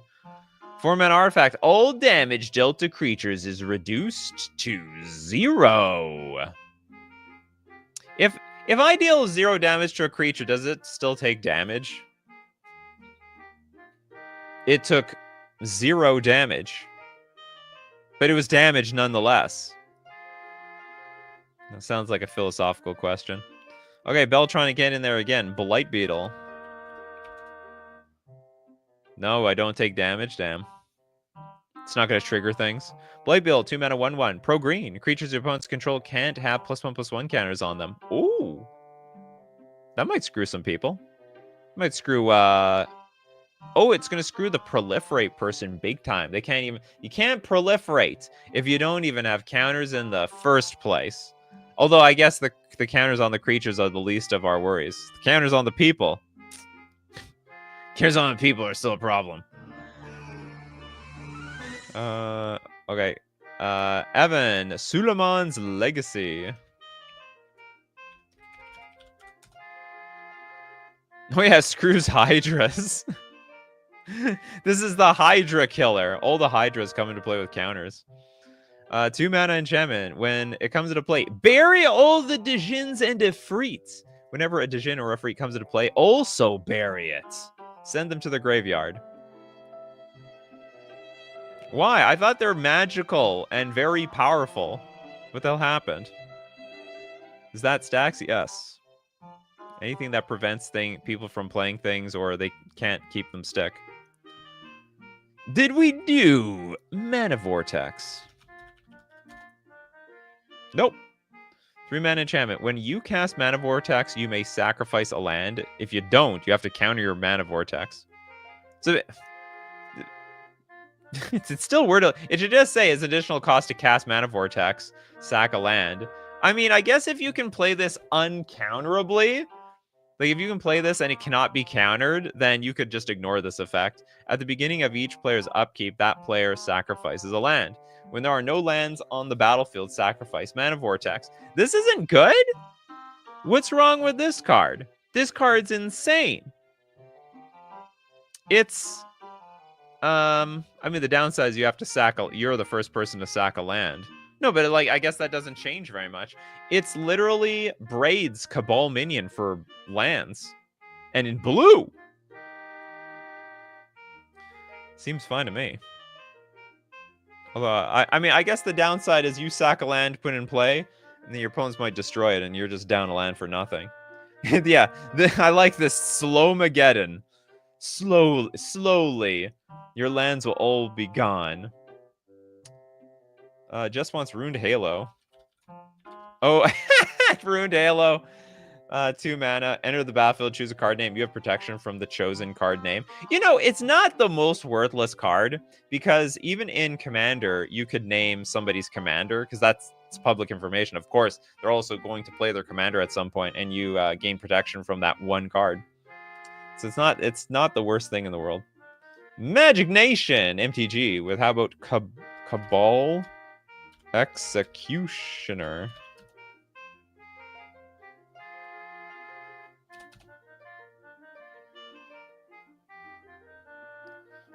4-mana artifact. All damage dealt to creatures is reduced to 0. If I deal 0 damage to a creature, does it still take damage? It took 0 damage. But it was damage nonetheless. That sounds like a philosophical question. Okay, Bell trying to get in there again. Blight Beetle. No, I don't take damage. Damn. It's not going to trigger things. Blight Beetle, 2 mana, 1/1. Pro green. Creatures your opponents control can't have +1/+1 counters on them. Ooh. That might screw some people. Might screw, oh, it's going to screw the proliferate person big time. They can't even... You can't proliferate if you don't even have counters in the first place. Although I guess the counters on the creatures are the least of our worries. The counters on the people. Counters on the people are still a problem. Okay. Evan, Suleiman's Legacy. Oh yeah, screws Hydras. This is the Hydra killer. All the Hydras come into play with counters. 2 mana enchantment. When it comes into play, bury all the Djinns and Ifrits. Whenever a Djinn or Ifrit comes into play, also bury it. Send them to the graveyard. Why? I thought they're magical and very powerful. What the hell happened? Is that Stax? Yes. Anything that prevents people from playing things or they can't keep them stick. Did we do Mana Vortex? Nope. 3 mana enchantment. When you cast Mana Vortex, you may sacrifice a land. If you don't, you have to counter your Mana Vortex. So it's still weird. It should just say it's additional cost to cast Mana Vortex, sack a land. I mean, I guess if you can play this uncounterably, like if you can play this and it cannot be countered, then you could just ignore this effect. At the beginning of each player's upkeep, that player sacrifices a land. When there are no lands on the battlefield, sacrifice Mana Vortex. This isn't good? What's wrong with this card? This card's insane. It's... I mean, the downside is you have to you're the first person to sack a land. No, but like, I guess that doesn't change very much. It's literally Braid's Cabal minion for lands. And in blue. Seems fine to me. Although, I mean, I guess the downside is you sack a land, put in play, and then your opponents might destroy it, and you're just down a land for nothing. Yeah, I like this Slow-mageddon. Slowly, your lands will all be gone. Just wants Ruined Halo. Oh, Ruined Halo. 2 mana. Enter the battlefield, choose a card name. You have protection from the chosen card name. You know, it's not the most worthless card, because even in Commander, you could name somebody's commander, because that's public information. Of course, they're also going to play their commander at some point, and you gain protection from that one card. So it's not the worst thing in the world. Magic Nation MTG with how about Cabal Executioner?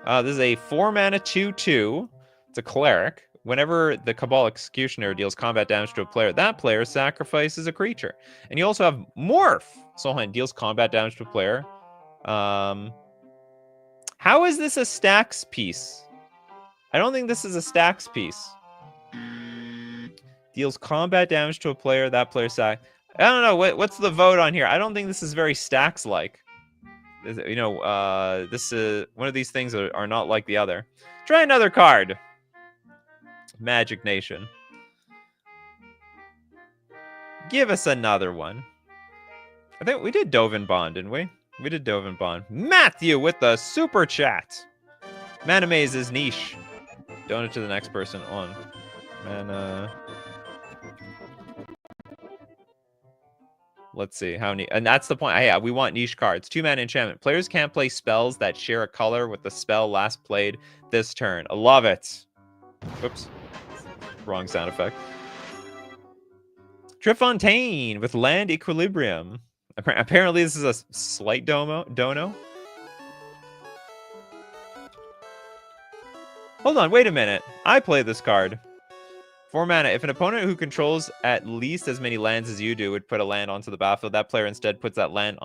This is a 4 mana 2/2. It's a cleric. Whenever the Cabal Executioner deals combat damage to a player, that player sacrifices a creature. And you also have Morph. Soulhand deals combat damage to a player. How is this a Stax piece? I don't think this is a Stax piece. Deals combat damage to a player, that player sack. I don't know, what's the vote on here? I don't think this is very Stax-like. You know, this is one of these things are not like the other. Try another card. Magic Nation. Give us another one. I think we did Dovin Bond, didn't we? We did Dovin Bond. Matthew with the super chat. Mana Maze is niche. Donate to the next person on. Mana Let's see how many. And that's the point. Yeah, we want niche cards. 2-mana enchantment. Players can't play spells that share a color with the spell last played this turn. I love it. Oops. Wrong sound effect. Trifontaine with Land Equilibrium. Apparently, this is a slight dono. Hold on, wait a minute. I play this card. 4 mana. If an opponent who controls at least as many lands as you do would put a land onto the battlefield, that player instead puts that land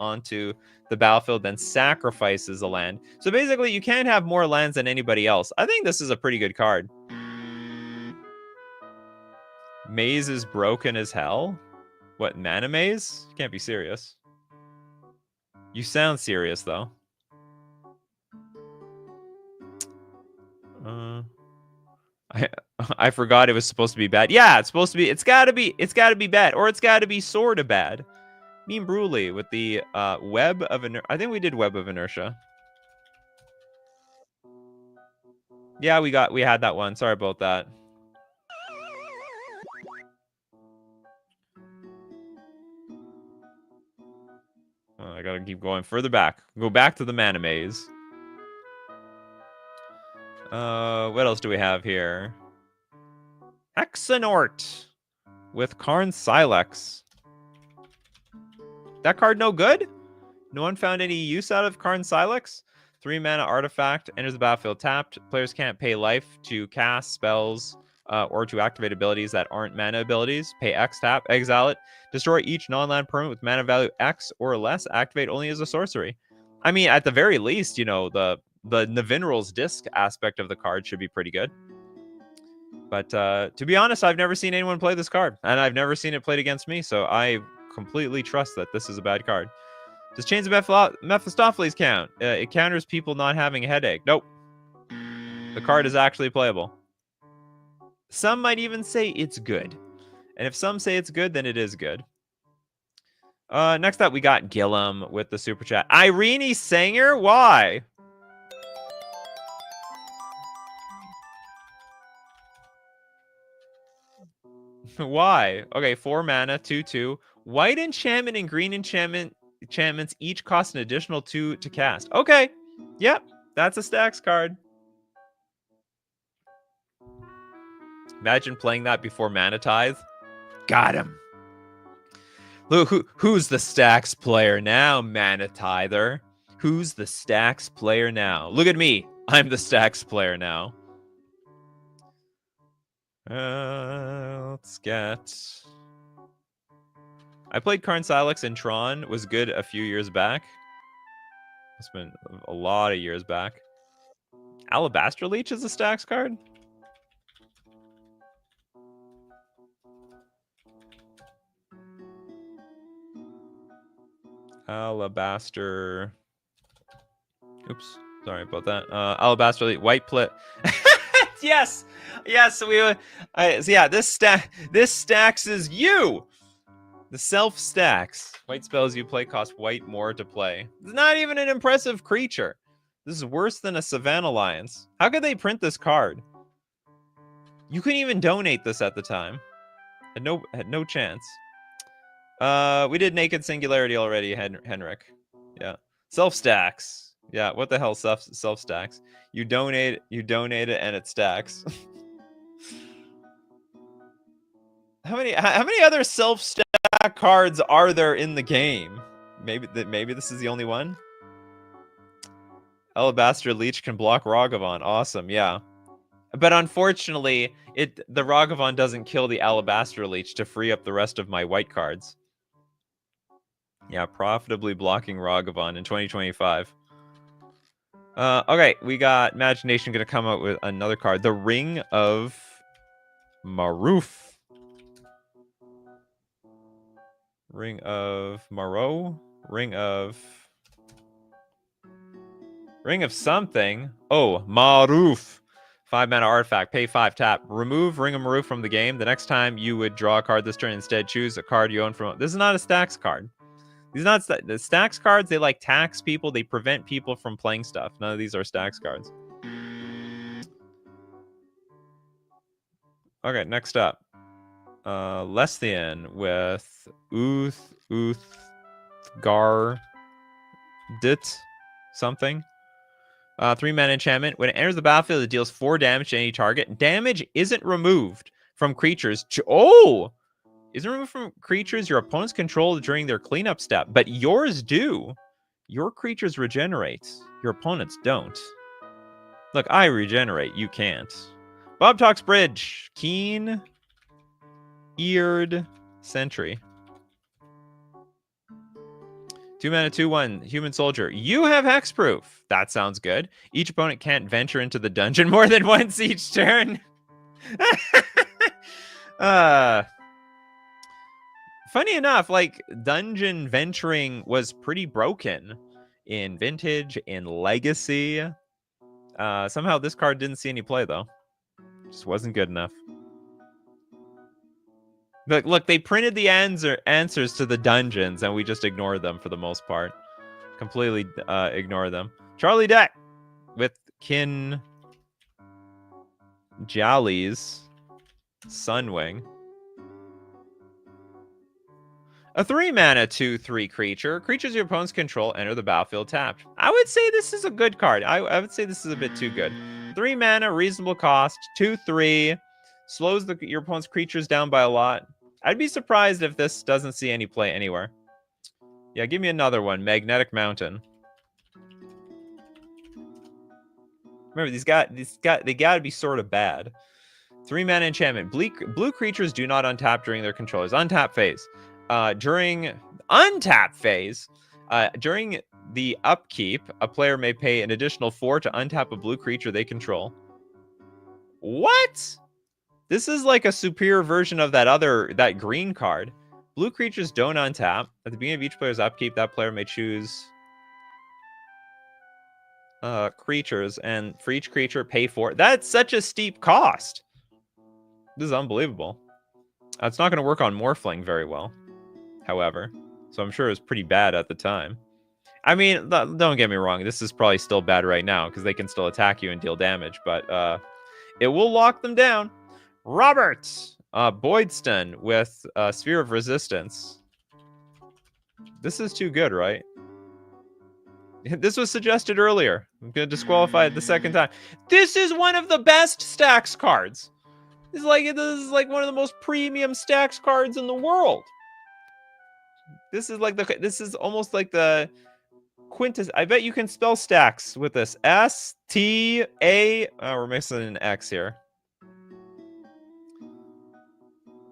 onto the battlefield, then sacrifices a land. So basically, you can't have more lands than anybody else. I think this is a pretty good card. Maze is broken as hell? What, mana maze? You can't be serious. You sound serious, though. I forgot it was supposed to be bad. Yeah, it's supposed to be. It's gotta be bad, or it's gotta be sorta bad. Meme Bruley with the Web of Inertia. I think we did Web of Inertia. Yeah, we had that one. Sorry about that. Oh, I gotta keep going further back. Go back to the mana maze. What else do we have here? Hexenort with Karn Silex. That card no good? No one found any use out of Karn Silex? 3 mana artifact, enters the battlefield tapped. Players can't pay life to cast spells or to activate abilities that aren't mana abilities. Pay X tap, exile it. Destroy each non-land permanent with mana value X or less. Activate only as a sorcery. I mean, at the very least, you know, the Navinral's Disc aspect of the card should be pretty good. But to be honest, I've never seen anyone play this card, and I've never seen it played against me, so I completely trust that this is a bad card. Does Chains of Mephistopheles count? It counters people not having a headache. Nope. The card is actually playable. Some might even say it's good. And if some say it's good, then it is good. Next up, we got Gillum with the super chat. Irene Sanger? Why? Why? Okay, 4 mana, 2/2. White enchantment and green enchantments each cost an additional 2 to cast. Okay. Yep. That's a Stax card. Imagine playing that before Mana Tithe. Got him. Look, who's the Stax player now, Mana Tither? Who's the Stax player now? Look at me. I'm the Stax player now. Let's get... I played Karn Silex in Tron. Was good a few years back. It's been a lot of years back. Alabaster Leech is a Stax card? Alabaster... Oops. Sorry about that. Alabaster Leech. White Plit. Yes! Yes, so yeah, this stacks is you! The self stacks. White spells you play cost white more to play. It's not even an impressive creature. This is worse than a Savannah Alliance. How could they print this card? You couldn't even donate this at the time. Had no chance. We did Naked Singularity already, Henrik. Yeah. Self stacks. Yeah, what the hell self stacks? You donate it and it stacks. How many other self stack cards are there in the game? Maybe this is the only one. Alabaster Leech can block Ragavan. Awesome, yeah. But unfortunately, the Ragavan doesn't kill the Alabaster Leech to free up the rest of my white cards. Yeah, profitably blocking Ragavan in 2025. Okay, we got Imagination gonna come out with another card. The Ring of Maruf. Ring of Marrow? Ring of something. Oh, Maruf. 5 mana artifact. Pay 5 tap. Remove Ring of Maruf from the game. The next time you would draw a card this turn, instead choose a card you own from... This is not a Stax card. These are not the Stax cards. They like tax people. They prevent people from playing stuff. None of these are Stax cards. Okay, next up. Lesthian with Uthgar Dit something. 3-mana enchantment. When it enters the battlefield, it deals 4 damage to any target. Damage isn't removed from creatures. Isn't removed from creatures your opponents control during their cleanup step, but yours do. Your creatures regenerate. Your opponents don't. Look, I regenerate. You can't. Bob Talks Bridge. Keen-eared sentry. 2-mana, 2/1, human soldier. You have hexproof. That sounds good. Each opponent can't venture into the dungeon more than once each turn. Funny enough, like, dungeon venturing was pretty broken in Vintage, in Legacy. Somehow this card didn't see any play, though. Just wasn't good enough. Look, they printed the answers to the dungeons, and we just ignored them for the most part. Completely ignore them. Charlie Deck with Kin Jolly's Sunwing. A 3-mana 2/3 creature. Creatures your opponents control enter the battlefield tapped. I would say this is a good card. I would say this is a bit too good. 3 mana, reasonable cost, 2/3, slows your opponent's creatures down by a lot. I'd be surprised if this doesn't see any play anywhere. Yeah, give me another one. Magnetic Mountain. Remember, they gotta be sort of bad. 3-mana enchantment. Blue creatures do not untap during their controller's untap phase. During the upkeep, a player may pay an additional 4 to untap a blue creature they control. What? This is like a superior version of that green card. Blue creatures don't untap. At the beginning of each player's upkeep, that player may choose creatures, and for each creature, pay 4. That's such a steep cost. This is unbelievable. It's not going to work on Morphling very well, however. So I'm sure it was pretty bad at the time. I mean, don't get me wrong. This is probably still bad right now because they can still attack you and deal damage. But it will lock them down. Robert Boydston with Sphere of Resistance. This is too good, right? This was suggested earlier. I'm going to disqualify it the second time. This is one of the best Stax cards. This is like one of the most premium Stax cards in the world. This is almost like the quintus. I bet you can spell Stax with this. S-T-A. Oh, we're missing an X here.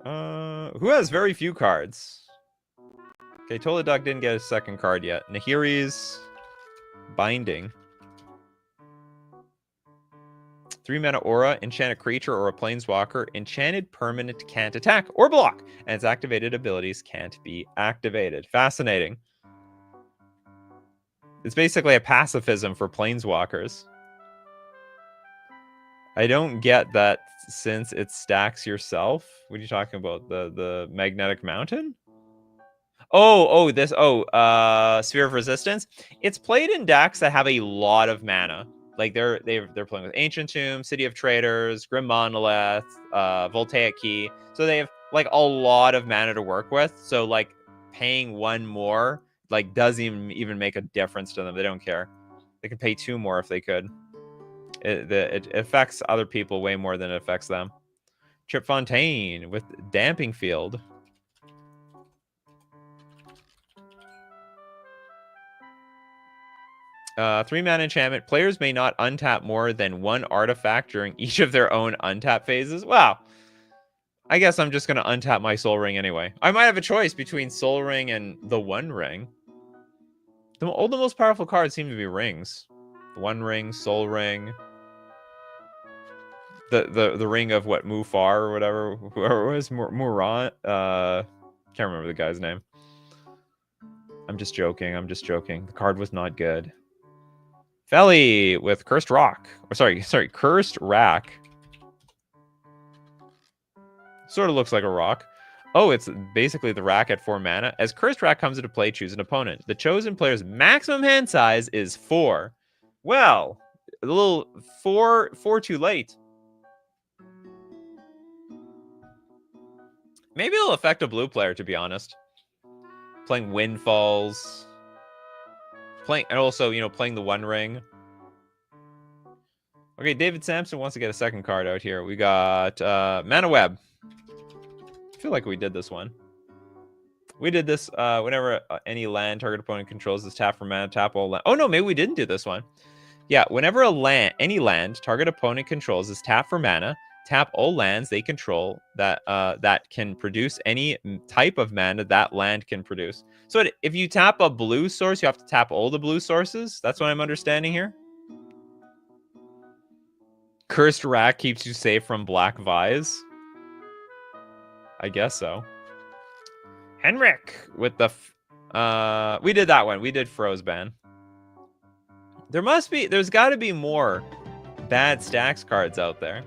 Who has very few cards? Okay, Tolidok didn't get a second card yet. Nahiri's Binding. 3-mana aura, enchant a creature or a planeswalker. Enchanted permanent can't attack or block, and its activated abilities can't be activated. Fascinating. It's basically a pacifism for planeswalkers. I don't get that since it stacks yourself. What are you talking about? The Magnetic Mountain? Sphere of Resistance. It's played in decks that have a lot of mana. Like they're playing with Ancient Tomb, City of Traders, Grim Monolith, Voltaic Key. So they have like a lot of mana to work with. So like paying 1 more like doesn't even make a difference to them. They don't care. They can pay 2 more if they could. It affects other people way more than it affects them. Trip Fontaine with Damping Field. 3-mana enchantment. Players may not untap more than 1 artifact during each of their own untap phases. Wow. I guess I'm just going to untap my Soul Ring anyway. I might have a choice between Soul Ring and the One Ring. All the most powerful cards seem to be rings. The One Ring, Soul Ring. The ring of what, Mufar or whatever. Whoever it was. Muran. Can't remember the guy's name. I'm just joking. The card was not good. Felly with Cursed Rock. Or sorry, Cursed Rack. Sort of looks like a rock. Oh, it's basically the rack at 4 mana. As Cursed Rack comes into play, choose an opponent. The chosen player's maximum hand size is 4. Well, a little 4 too late. Maybe it'll affect a blue player, to be honest. Playing Windfalls. And also, you know, playing the One Ring. Okay, David Sampson wants to get a second card out here. We got Mana Web. I feel like we did this one. We did this whenever any land target opponent controls is tap for mana, tap all land. Oh no, maybe we didn't do this one. Yeah, whenever any land target opponent controls is tap for mana, tap all lands they control that that can produce any type of mana that land can produce. So if you tap a blue source, you have to tap all the blue sources. That's what I'm understanding here. Cursed Rack keeps you safe from Black Vise. I guess so. Henrik with the... we did that one. We did Frozban. There's got to be more bad Stax cards out there.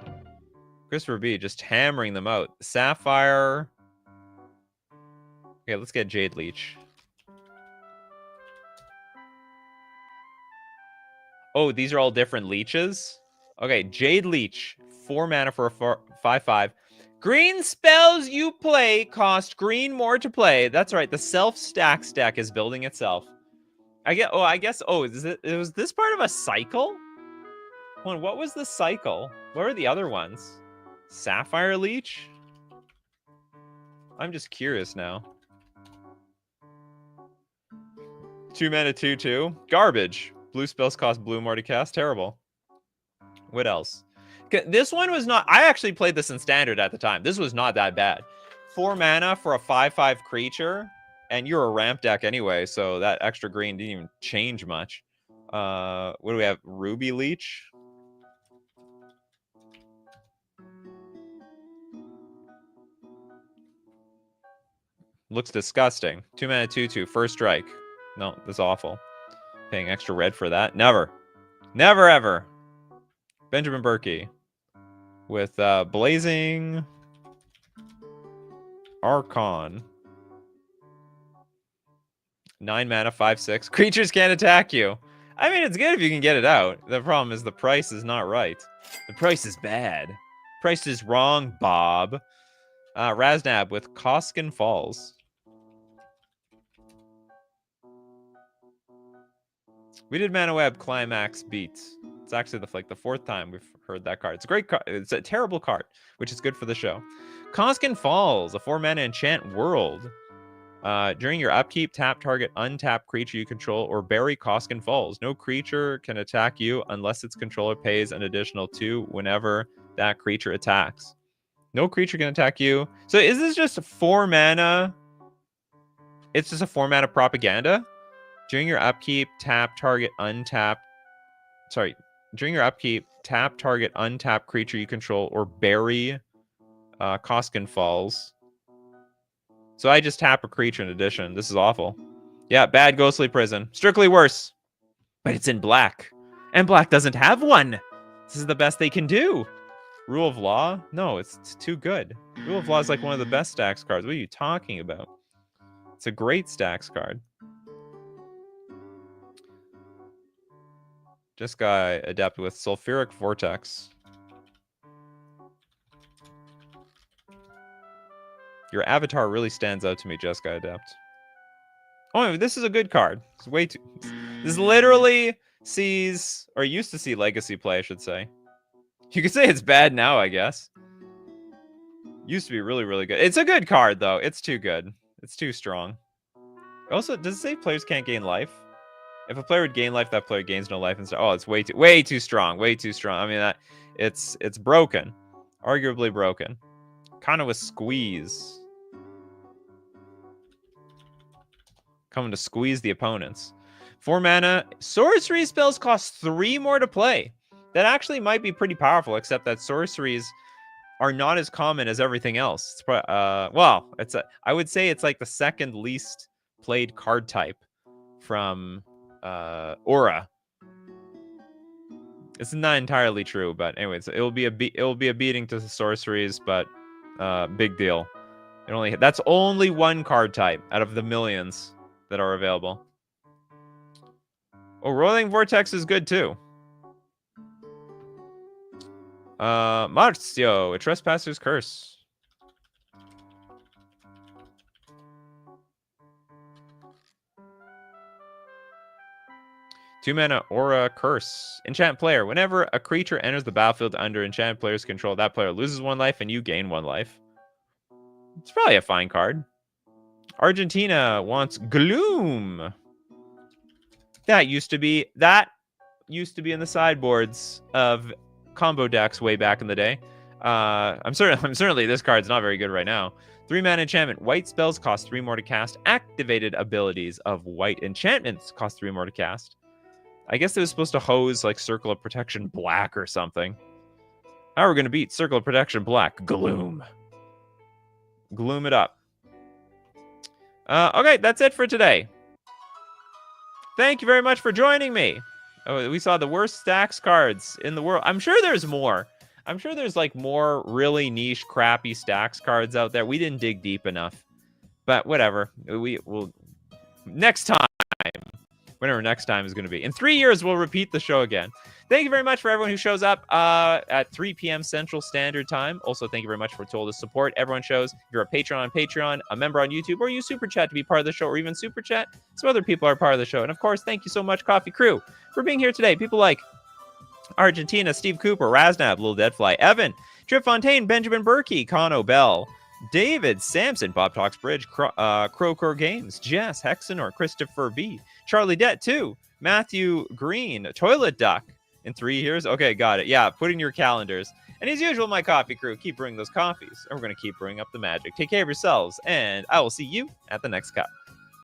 Christopher B just hammering them out. Sapphire. Okay, let's get Jade Leech. Oh, these are all different leeches? Okay, Jade Leech. 4 mana for a 5/5. Green spells you play cost green more to play. That's right, the self-Stax deck is building itself. Was this part of a cycle? Hold on, what was the cycle? What are the other ones? Sapphire Leech? I'm just curious now. 2 mana, 2/2. Garbage. Blue spells cost blue more to cast. Terrible. What else? This one was not... I actually played this in Standard at the time. This was not that bad. 4 mana for a 5/5 creature. And you're a ramp deck anyway, so that extra green didn't even change much. What do we have? Ruby Leech? Looks disgusting. 2 mana, 2/2. First strike. No, that's awful. Paying extra red for that? Never. Never, ever. Benjamin Berkey. With Blazing Archon. 9 mana, 5/6. Creatures can't attack you. I mean, it's good if you can get it out. The problem is the price is not right. The price is bad. Price is wrong, Bob. Raznab with Koskin Falls. We did Mana Web Climax Beats. It's actually the 4th time we've heard that card. It's a great card. It's a terrible card, which is good for the show. Koskin Falls, a 4 mana enchant world. During your upkeep, tap target untap creature you control or bury Koskin Falls. No creature can attack you unless its controller pays an additional 2 whenever that creature attacks. No creature can attack you. So is this just 4 mana? It's just a 4 mana propaganda? During your upkeep, tap target untap... Sorry. During your upkeep, tap target untap creature you control or bury Koskin Falls. So I just tap a creature in addition. This is awful. Yeah, bad Ghostly Prison. Strictly worse. But it's in black. And black doesn't have one. This is the best they can do. Rule of Law? No, it's too good. Rule of Law is like one of the best Stax cards. What are you talking about? It's a great Stax card. Jeskai Adept with Sulfuric Vortex. Your avatar really stands out to me, Jeskai Adept. Oh, this is a good card. It's way too... This literally sees... Or used to see Legacy play, I should say. You could say it's bad now, I guess. Used to be really, really good. It's a good card, though. It's too good. It's too strong. Also, does it say players can't gain life? If a player would gain life, that player gains no life instead. Oh, it's way too strong. Way too strong. I mean, it's broken. Arguably broken. Kind of a squeeze. Coming to squeeze the opponents. 4 mana. Sorcery spells cost 3 more to play. That actually might be pretty powerful, except that sorceries are not as common as everything else. It's well, I would say it's like the second least played card type from Aura. It's not entirely true, but anyways, it will be a beating to the sorceries, but big deal. That's only one card type out of the millions that are available. Oh, Rolling Vortex is good too. Marzio, a Trespasser's Curse. 2-mana Aura Curse. Enchant player. Whenever a creature enters the battlefield under enchant player's control, that player loses 1 life and you gain 1 life. It's probably a fine card. Argentina wants Gloom. That used to be in the sideboards of combo decks way back in the day. Certainly this card's not very good right now. 3-mana enchantment. White spells cost 3 more to cast. Activated abilities of white enchantments cost 3 more to cast. I guess it was supposed to hose like Circle of Protection Black or something. How are we going to beat Circle of Protection Black? Gloom. Gloom it up. Okay, that's it for today. Thank you very much for joining me. Oh, we saw the worst Stax cards in the world. I'm sure there's more. I'm sure there's like more really niche, crappy Stax cards out there. We didn't dig deep enough. But whatever. We will next time. Whenever next time is going to be. In 3 years, we'll repeat the show again. Thank you very much for everyone who shows up at 3 p.m. Central Standard Time. Also, thank you very much for all the support everyone shows. If you're a patron on Patreon, a member on YouTube, or you Super Chat to be part of the show, or even Super Chat, so other people are part of the show. And of course, thank you so much, Coffee Crew, for being here today. People like Argentina, Steve Cooper, Raznab, Little Deadfly, Evan, Trip Fontaine, Benjamin Berkey, Kano Bell, David Sampson, Bob Talks Bridge, Crowcore Games, Jess, Hexenor, Christopher B, Charlie Det 2, Matthew Green, Toilet Duck. In 3 years? Okay, got it. Yeah, put in your calendars. And as usual, my coffee crew, keep brewing those coffees. And we're going to keep brewing up the magic. Take care of yourselves, and I will see you at the next cup.